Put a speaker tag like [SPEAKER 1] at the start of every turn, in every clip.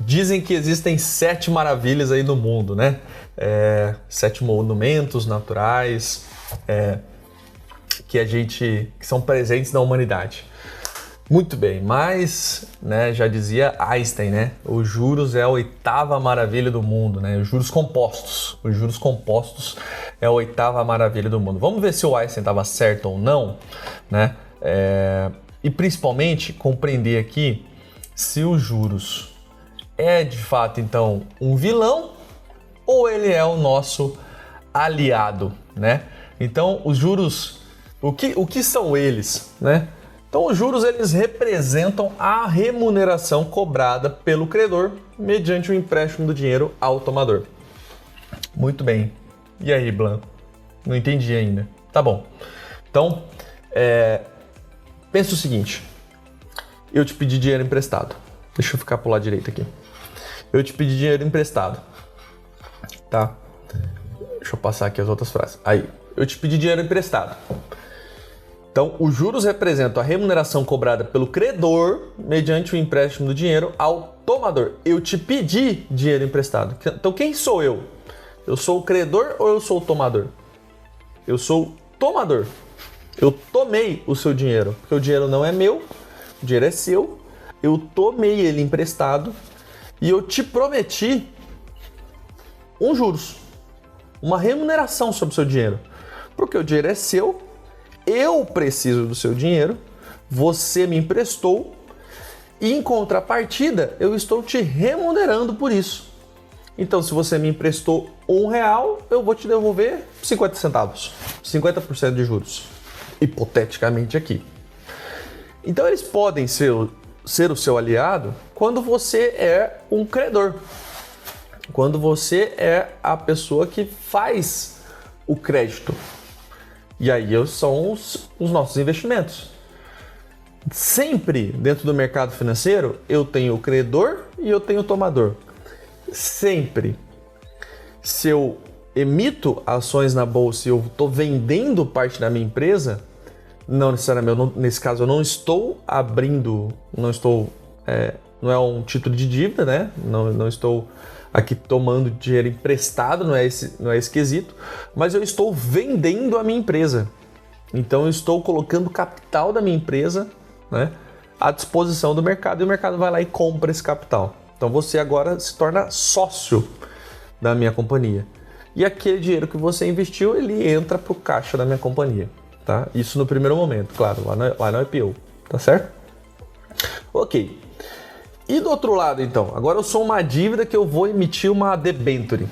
[SPEAKER 1] Dizem que existem 7 maravilhas aí no mundo, né? 7 monumentos naturais que são presentes na humanidade. Muito bem, mas, né, já dizia Einstein, né? Os juros é a 8ª maravilha do mundo, né? Os juros compostos. Os juros compostos é a 8ª maravilha do mundo. Vamos ver se o Einstein estava certo ou não, né? E principalmente compreender aqui se os juros é de fato então um vilão ou ele é o nosso aliado, né? Então os juros, o que são eles, né? Então os juros eles representam a remuneração cobrada pelo credor mediante o empréstimo do dinheiro ao tomador. Muito bem. E aí, Blanco? Não entendi ainda. Tá bom. Então, pensa o seguinte. Eu te pedi dinheiro emprestado. Deixa eu ficar pro lado direito aqui. Eu te pedi dinheiro emprestado. Tá? Deixa eu passar aqui as outras frases. Aí, eu te pedi dinheiro emprestado. Então, os juros representam a remuneração cobrada pelo credor mediante o empréstimo do dinheiro ao tomador. Eu te pedi dinheiro emprestado. Então, quem sou eu? Eu sou o credor ou eu sou o tomador? Eu sou o tomador. Eu tomei o seu dinheiro, porque o dinheiro não é meu, o dinheiro é seu. Eu tomei ele emprestado e eu te prometi um juros, uma remuneração sobre o seu dinheiro, porque o dinheiro é seu. Eu preciso do seu dinheiro, você me emprestou e em contrapartida eu estou te remunerando por isso. Então se você me emprestou R$1, eu vou te devolver 50 centavos, 50% de juros, hipoteticamente aqui. Então eles podem ser o seu aliado quando você é um credor, quando você é a pessoa que faz o crédito. E aí são os nossos investimentos. Sempre dentro do mercado financeiro eu tenho o credor e eu tenho o tomador. Sempre. Se eu emito ações na bolsa e eu estou vendendo parte da minha empresa, não necessariamente, nesse caso eu não estou abrindo, não é um título de dívida, né? Não estou aqui tomando dinheiro emprestado, não é esse quesito, mas eu estou vendendo a minha empresa. Então eu estou colocando o capital da minha empresa, né, à disposição do mercado e o mercado vai lá e compra esse capital. Então você agora se torna sócio da minha companhia. E aquele dinheiro que você investiu, ele entra para o caixa da minha companhia. Tá? Isso no primeiro momento, claro, lá no IPO, tá certo? Ok. E do outro lado, então, agora eu sou uma dívida que eu vou emitir uma debenture.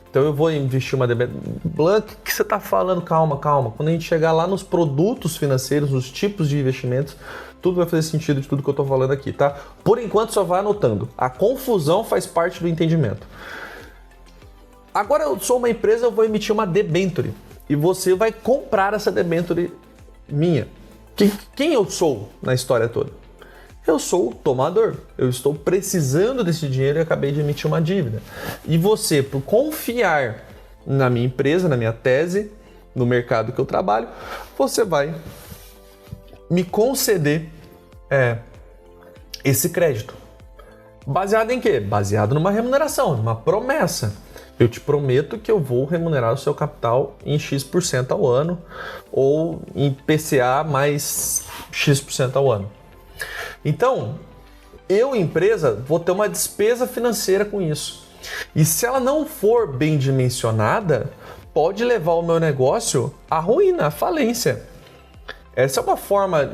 [SPEAKER 1] Então eu vou investir uma debenture. Blanco, o que você está falando? Calma. Quando a gente chegar lá nos produtos financeiros, nos tipos de investimentos, tudo vai fazer sentido de tudo que eu estou falando aqui, tá? Por enquanto só vai anotando. A confusão faz parte do entendimento. Agora eu sou uma empresa, eu vou emitir uma debenture. E você vai comprar essa debenture minha. Quem eu sou na história toda? Eu sou o tomador, eu estou precisando desse dinheiro e acabei de emitir uma dívida. E você, por confiar na minha empresa, na minha tese, no mercado que eu trabalho, você vai me conceder esse crédito. Baseado em quê? Baseado numa remuneração, numa promessa. Eu te prometo que eu vou remunerar o seu capital em X% ao ano ou em PCA mais X% ao ano. Então, eu, empresa, vou ter uma despesa financeira com isso. E se ela não for bem dimensionada, pode levar o meu negócio à ruína, à falência. Essa é uma forma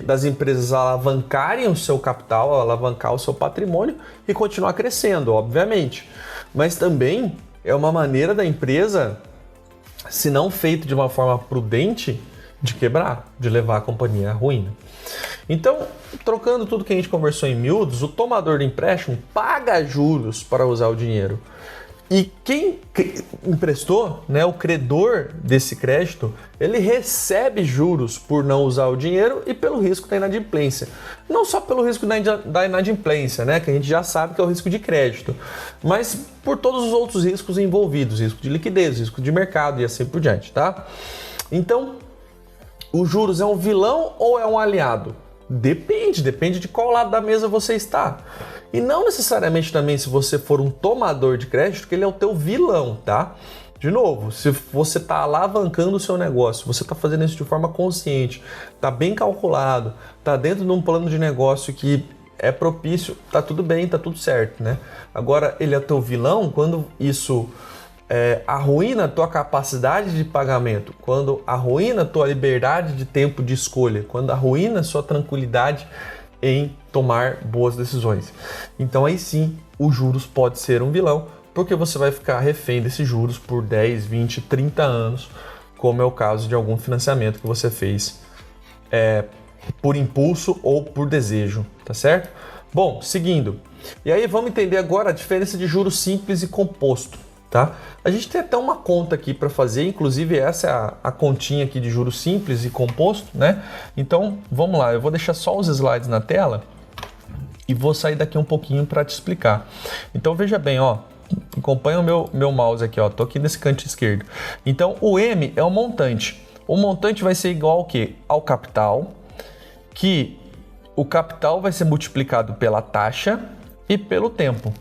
[SPEAKER 1] das empresas alavancarem o seu capital, alavancar o seu patrimônio e continuar crescendo, obviamente. Mas também é uma maneira da empresa, se não feito de uma forma prudente, de quebrar, de levar a companhia à ruína. Então, trocando tudo que a gente conversou em miúdos, o tomador do empréstimo paga juros para usar o dinheiro. E quem emprestou, né, o credor desse crédito, ele recebe juros por não usar o dinheiro e pelo risco da inadimplência. Não só pelo risco da inadimplência, né, que a gente já sabe que é o risco de crédito, mas por todos os outros riscos envolvidos, risco de liquidez, risco de mercado e assim por diante, tá? Então, os juros é um vilão ou é um aliado? Depende de qual lado da mesa você está. E não necessariamente também se você for um tomador de crédito que ele é o teu vilão, tá? De novo, se você está alavancando o seu negócio, você está fazendo isso de forma consciente, está bem calculado, está dentro de um plano de negócio que é propício, tá tudo bem, tá tudo certo, né? Agora, ele é teu vilão quando isso arruína a tua capacidade de pagamento, quando arruína a tua liberdade de tempo de escolha, quando arruína a sua tranquilidade em tomar boas decisões. Então aí sim, os juros pode ser um vilão, porque você vai ficar refém desses juros por 10, 20, 30 anos, como é o caso de algum financiamento que você fez por impulso ou por desejo, tá certo? Bom, seguindo. E aí vamos entender agora a diferença de juros simples e composto, tá? A gente tem até uma conta aqui para fazer, inclusive essa é a continha aqui de juros simples e composto, né? Então, vamos lá, eu vou deixar só os slides na tela e vou sair daqui um pouquinho para te explicar. Então, veja bem, ó, acompanha o meu mouse aqui, ó, tô aqui nesse canto esquerdo. Então, o M é o montante. O montante vai ser igual ao quê? Ao capital, que o capital vai ser multiplicado pela taxa e pelo tempo.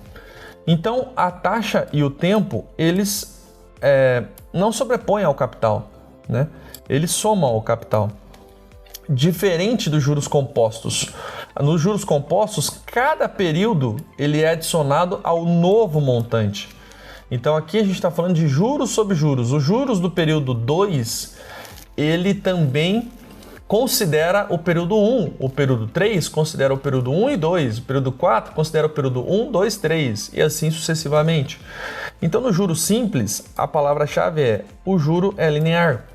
[SPEAKER 1] Então, a taxa e o tempo, eles não sobrepõem ao capital, né? Eles somam ao capital. Diferente dos juros compostos. Nos juros compostos, cada período ele é adicionado ao novo montante. Então, aqui a gente está falando de juros sobre juros. Os juros do período 2, ele também considera o período 1, o período 3 considera o período 1 e 2, o período 4 considera o período 1, 2, 3 e assim sucessivamente. Então, no juro simples, a palavra-chave é o juro é linear.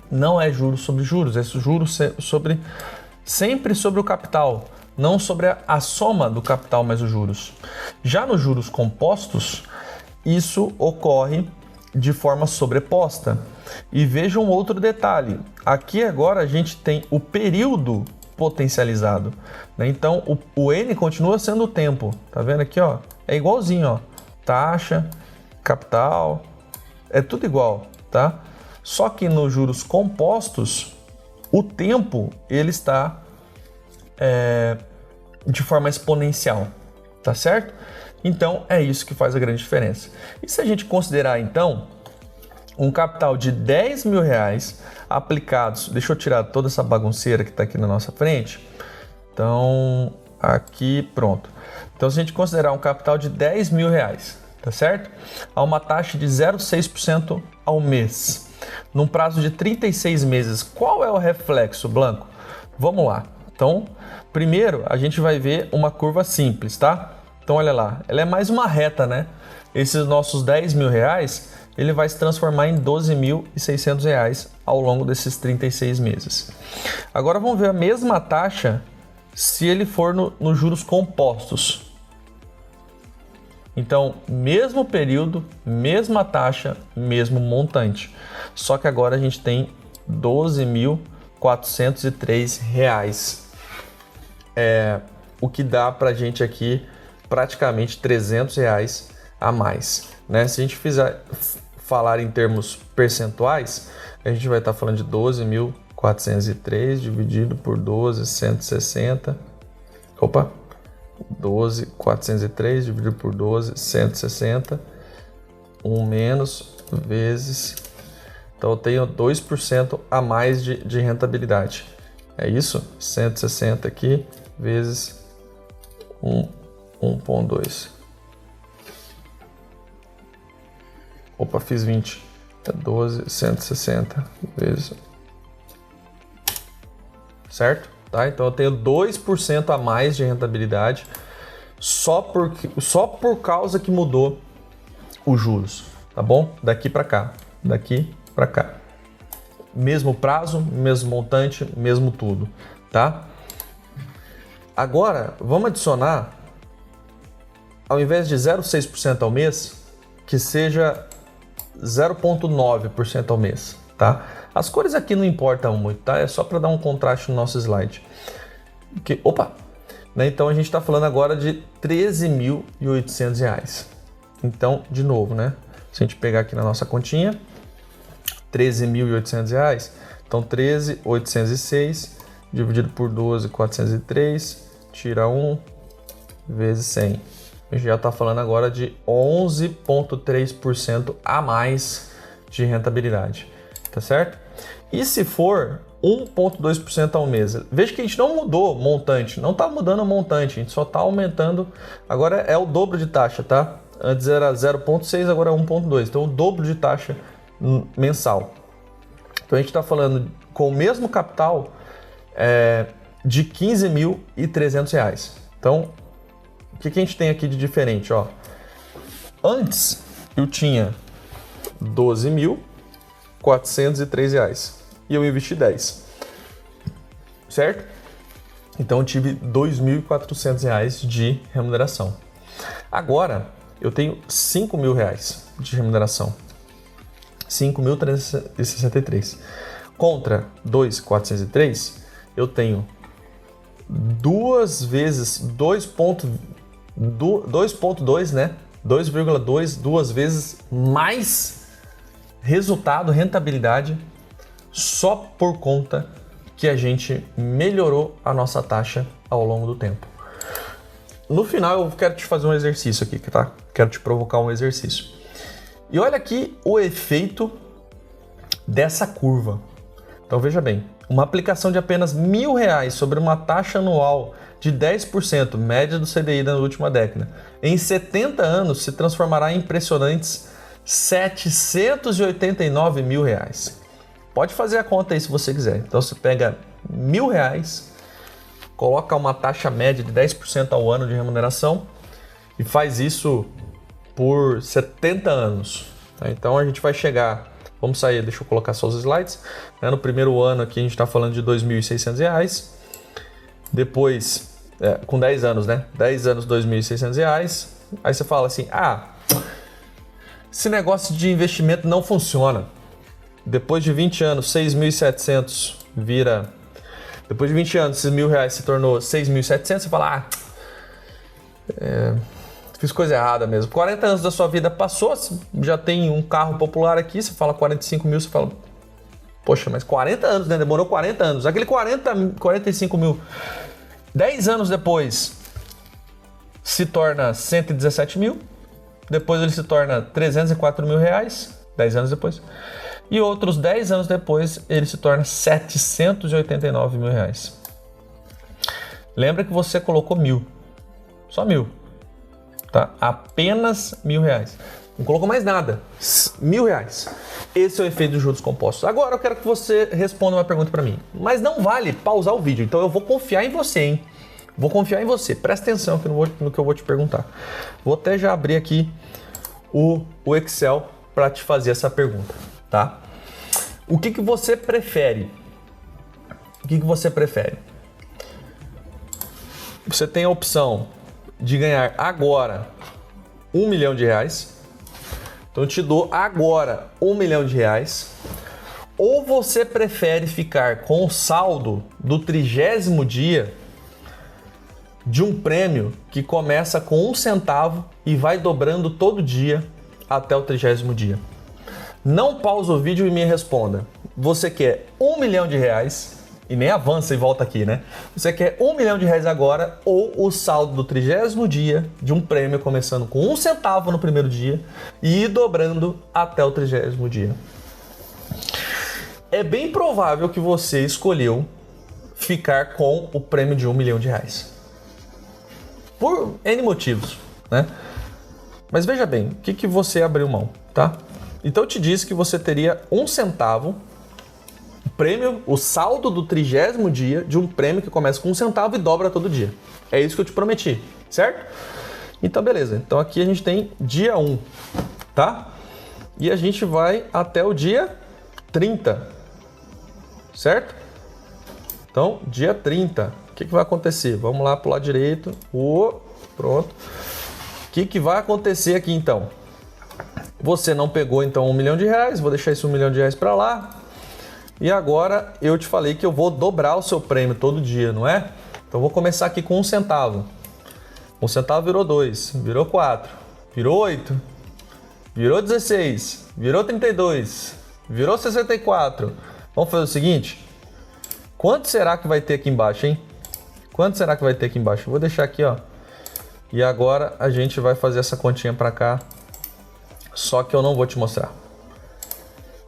[SPEAKER 1] Não é juros sobre juros, é juros sempre sobre o capital, não sobre a soma do capital mais os juros. Já nos juros compostos, isso ocorre de forma sobreposta. E veja um outro detalhe, aqui agora a gente tem o período potencializado, né? Então o N continua sendo o tempo, tá vendo aqui, ó? É igualzinho, ó, taxa, capital, é tudo igual, tá? Só que nos juros compostos, o tempo ele está de forma exponencial, tá certo? Então é isso que faz a grande diferença. E se a gente considerar então um capital de 10 mil reais aplicados, deixa eu tirar toda essa bagunceira que está aqui na nossa frente, então aqui pronto. Então se a gente considerar um capital de 10 mil reais, tá certo? A uma taxa de 0,6% ao mês, num prazo de 36 meses, qual é o reflexo, Blanco? Vamos lá. Então, primeiro a gente vai ver uma curva simples, tá? Então olha lá, ela é mais uma reta, né? Esses nossos 10 mil reais, ele vai se transformar em 12.600 reais ao longo desses 36 meses. Agora vamos ver a mesma taxa se ele for nos juros compostos. Então, mesmo período, mesma taxa, mesmo montante. Só que agora a gente tem 12.403 reais. O que dá pra gente aqui praticamente 300 reais a mais, né? Se a gente falar em termos percentuais, a gente vai estar falando de 12.403 dividido por 12.160. 12.403 dividido por 12.160. 1 menos vezes. Então eu tenho 2% a mais de rentabilidade. É isso? 160 aqui vezes 1,2. Fiz 20. É 12.160 vezes. Certo? Tá? Então eu tenho 2% a mais de rentabilidade só por causa que mudou os juros. Tá bom? Daqui para cá. Daqui para cá. Mesmo prazo, mesmo montante, mesmo tudo. Tá? Agora, vamos adicionar, ao invés de 0,6% ao mês, que seja 0,9% ao mês, tá? As cores aqui não importam muito, tá? É só para dar um contraste no nosso slide. Né? Então a gente está falando agora de 13.800 reais. Então, de novo, né? Se a gente pegar aqui na nossa continha, 13.800 reais, então 13.806 dividido por 12.403, tira 1, vezes 100. A gente já está falando agora de 11,3% a mais de rentabilidade, tá certo? E se for 1,2% ao mês, veja que a gente não mudou montante, não está mudando o montante, a gente só está aumentando, agora é o dobro de taxa, tá? Antes era 0,6, agora é 1,2, então o dobro de taxa mensal. Então a gente está falando com o mesmo capital de R$ 15.300. Então, o que a gente tem aqui de diferente? Ó? Antes eu tinha R$ 12.403 e eu investi 10, certo? Então eu tive R$ 2.400 de remuneração. Agora eu tenho R$ 5.000 de remuneração, 5.363. Contra 2.403, eu tenho 2 vezes 2.2, né? 2,2, 2 vezes mais resultado, rentabilidade, só por conta que a gente melhorou a nossa taxa ao longo do tempo. No final eu quero te fazer um exercício aqui, tá? Quero te provocar um exercício. E olha aqui o efeito dessa curva. Então veja bem, uma aplicação de apenas R$ 1.000 sobre uma taxa anual de 10%, média do CDI da última década, em 70 anos se transformará em impressionantes R$ 789 mil. Pode fazer a conta aí se você quiser. Então você pega R$ 1.000, coloca uma taxa média de 10% ao ano de remuneração e faz isso por 70 anos. Então a gente vai chegar, vamos sair, deixa eu colocar só os slides. No primeiro ano aqui a gente está falando de R$ 2.600. Depois, com 10 anos, né? 10 anos, R$ 2.600. Aí você fala assim, esse negócio de investimento não funciona. Depois de 20 anos, 6.700 vira... Depois de 20 anos, esses R$ 1.000 se tornou 6.700. Você fala, fiz coisa errada mesmo. 40 anos da sua vida passou, já tem um carro popular aqui, você fala 45 mil, você fala, poxa, mas 40 anos, né? Demorou 40 anos. Aquele 45 mil, 10 anos depois, se torna 117 mil. Depois ele se torna 304 mil reais, 10 anos depois. E outros 10 anos depois, ele se torna 789 mil reais. Lembra que você colocou 1.000, só 1.000. Tá? Apenas R$ 1.000. Não colocou mais nada. R$ 1.000. Esse é o efeito dos juros compostos. Agora eu quero que você responda uma pergunta para mim. Mas não vale pausar o vídeo. Então eu vou confiar em você, hein? Vou confiar em você. Presta atenção aqui no que eu vou te perguntar. Vou até já abrir aqui o Excel para te fazer essa pergunta, tá? O que você prefere? O que você prefere? Você tem a opção de ganhar agora R$ 1 milhão. Então eu te dou agora R$ 1 milhão. Ou você prefere ficar com o saldo do 30º dia de um prêmio que começa com 1 centavo e vai dobrando todo dia até o 30º dia? Não pausa o vídeo e me responda. Você quer R$ 1 milhão e nem avança e volta aqui, né? Você quer R$ 1 milhão agora ou o saldo do 30º dia de um prêmio começando com 1 centavo no primeiro dia e ir dobrando até o 30º dia? É bem provável que você escolheu ficar com o prêmio de R$ 1 milhão. Por N motivos, né? Mas veja bem, o que você abriu mão, tá? Então eu te disse que você teria 1 centavo, o prêmio, o saldo do 30º dia de um prêmio que começa com 1 centavo e dobra todo dia. É isso que eu te prometi, certo? Então beleza, então aqui a gente tem dia 1, tá? E a gente vai até o dia 30, certo? Então, dia 30, o que vai acontecer? Vamos lá pro lado direito, pronto. O que vai acontecer aqui então? Você não pegou então R$ 1 milhão, vou deixar esse R$ 1 milhão para lá. E agora eu te falei que eu vou dobrar o seu prêmio todo dia, não é? Então eu vou começar aqui com 1 centavo. 1 centavo virou 2, virou 4, virou 8, virou 16, virou 32, virou 64. Vamos fazer o seguinte? Quanto será que vai ter aqui embaixo, hein? Quanto será que vai ter aqui embaixo? Eu vou deixar aqui, ó. E agora a gente vai fazer essa continha para cá, só que eu não vou te mostrar.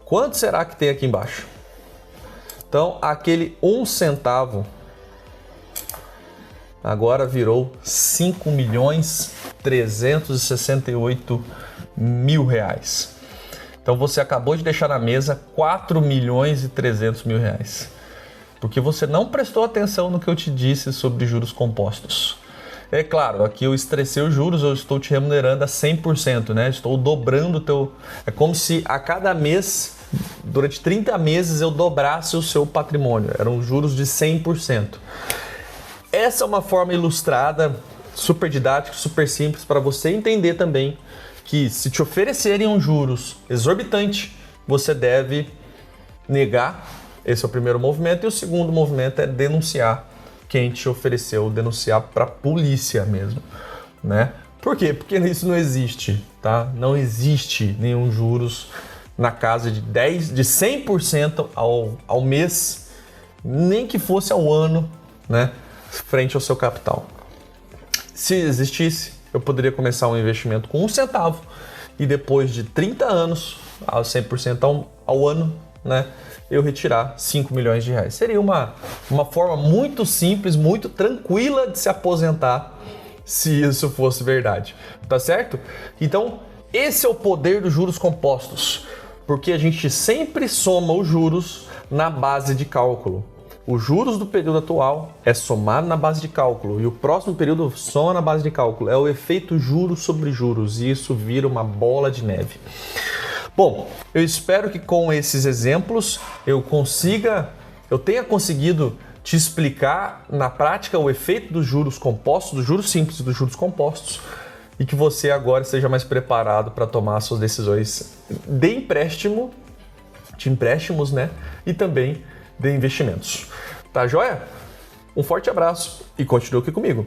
[SPEAKER 1] Quanto será que tem aqui embaixo? Então, aquele 1 centavo agora virou 5.368.000 reais. Então, você acabou de deixar na mesa 4.300.000 reais. Porque você não prestou atenção no que eu te disse sobre juros compostos. É claro, aqui eu estressei os juros, eu estou te remunerando a 100%, né? Estou dobrando o teu... É como se a cada mês, durante 30 meses, eu dobrasse o seu patrimônio. Eram juros de 100%. Essa é uma forma ilustrada, super didática, super simples, para você entender também que se te oferecerem um juros exorbitante, você deve negar. Esse é o primeiro movimento. E o segundo movimento é denunciar quem te ofereceu, denunciar para a polícia mesmo, né? Por quê? Porque isso não existe, tá? Não existe nenhum juros na casa de 100% ao mês, nem que fosse ao ano, né? Frente ao seu capital. Se existisse, eu poderia começar um investimento com 1 centavo e depois de 30 anos, a 100% ao ano, né? Eu retirar 5 milhões de reais. Seria uma forma muito simples, muito tranquila de se aposentar, se isso fosse verdade, tá certo? Então, esse é o poder dos juros compostos, porque a gente sempre soma os juros na base de cálculo. Os juros do período atual é somado na base de cálculo e o próximo período soma na base de cálculo. É o efeito juros sobre juros e isso vira uma bola de neve. Bom, eu espero que com esses exemplos eu tenha conseguido te explicar na prática o efeito dos juros compostos, dos juros simples e dos juros compostos, e que você agora esteja mais preparado para tomar suas decisões de empréstimos, né? E também de investimentos. Tá joia? Um forte abraço e continue aqui comigo.